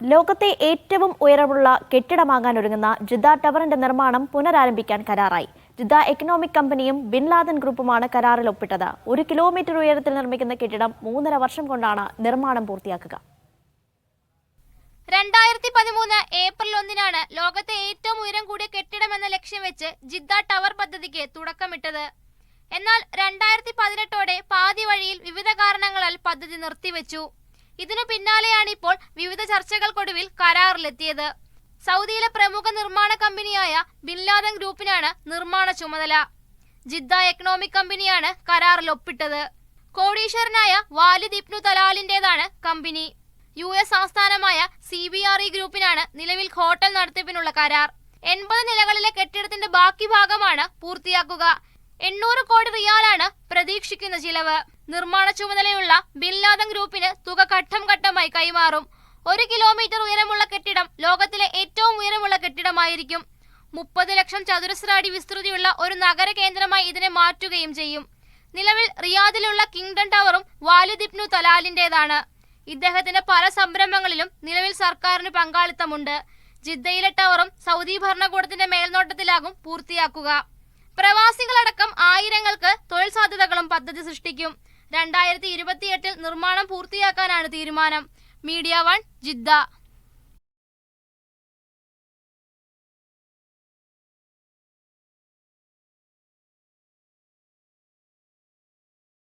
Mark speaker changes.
Speaker 1: ലോകത്തെ ഏറ്റവും ഉയരമുള്ള കെട്ടിടമാകാൻ ഒരുങ്ങുന്ന ജിദ്ദ ടവറിന്റെ നിർമ്മാണം പുനരാരംഭിക്കാൻ കരാറായി. ജിദ്ദ എക്കണോമിക് കമ്പനിയും ബിൻ ലാദൻ ഗ്രൂപ്പുമാണ് കരാറിൽ ഒപ്പിട്ടത്. 1 കിലോമീറ്റർ ഉയരത്തിൽ നിർമ്മിക്കുന്ന കെട്ടിടം 3.5 വർഷം കൊണ്ടാണ് നിർമ്മാണം പൂർത്തിയാക്കുക.
Speaker 2: 2013 ഏപ്രിൽ 1 ലോകത്തെ ഏറ്റവും ഉയരം കൂടിയ കെട്ടിടമെന്ന ലക്ഷ്യം വെച്ച് ജിദ്ദ ടവർ പദ്ധതിക്ക് തുടക്കമിട്ടത്. എന്നാൽ 2018 പാതി വഴിയിൽ വിവിധ കാരണങ്ങളാൽ പദ്ധതി നിർത്തിവെച്ചു. ഇതിനു പിന്നാലെയാണ് ഇപ്പോൾ വിവിധ ചർച്ചകൾക്കൊടുവിൽ കരാറിലെത്തിയത്. സൗദിയിലെ പ്രമുഖ നിർമ്മാണ കമ്പനിയായ ബിൻ ലാദൻ ഗ്രൂപ്പിനാണ് നിർമ്മാണ ചുമതല. ജിദ്ദ എക്കണോമിക് കമ്പനിയാണ് കരാറിൽ ഒപ്പിട്ടത്. കോടീശ്വരനായ വാലിദ് ഇബ്നു തലാലിന്റേതാണ് കമ്പനി. US ആസ്ഥാനമായ CBRE ഗ്രൂപ്പിനാണ് നിലവിൽ ഹോട്ടൽ നടത്തിപ്പിനുള്ള കരാർ. 80 നിലകളിലെ കെട്ടിടത്തിന്റെ ബാക്കി ഭാഗമാണ് പൂർത്തിയാക്കുക. 800 കോടി റിയാലാണ് പ്രതീക്ഷിക്കുന്ന ചിലവ്. നിർമ്മാണ ചുമതലയുള്ള ബിൻ ലാദൻ ഗ്രൂപ്പിന് തുക ഘട്ടം ഘട്ടമായി കൈമാറും. 1 കിലോമീറ്റർ ഉയരമുള്ള കെട്ടിടം ലോകത്തിലെ ഏറ്റവും ഉയരമുള്ള കെട്ടിടമായിരിക്കും. 30 ലക്ഷം ചതുരശ്ര അടി വിസ്തൃതിയുള്ള ഒരു നഗര കേന്ദ്രമായി ഇതിനെ മാറ്റുകയും ചെയ്യും. നിലവിൽ റിയാദിലുള്ള കിങ്ഡം ടവറും വാലിദ് ഇബ്നു തലാലിന്റേതാണ്. ഇദ്ദേഹത്തിന്റെ പല സംരംഭങ്ങളിലും നിലവിൽ സർക്കാരിന് പങ്കാളിത്തമുണ്ട്. ജിദ്ദയിലെ ടവറും സൗദി ഭരണകൂടത്തിന്റെ മേൽനോട്ടത്തിലാകും പൂർത്തിയാക്കുക. പ്രവാസികളടക്കം ആയിരങ്ങൾക്ക് തൊഴിൽ സാധ്യതകളും പദ്ധതി സൃഷ്ടിക്കും. 2028 നിർമ്മാണം പൂർത്തിയാക്കാനാണ് തീരുമാനം. Media 1 Jeddah.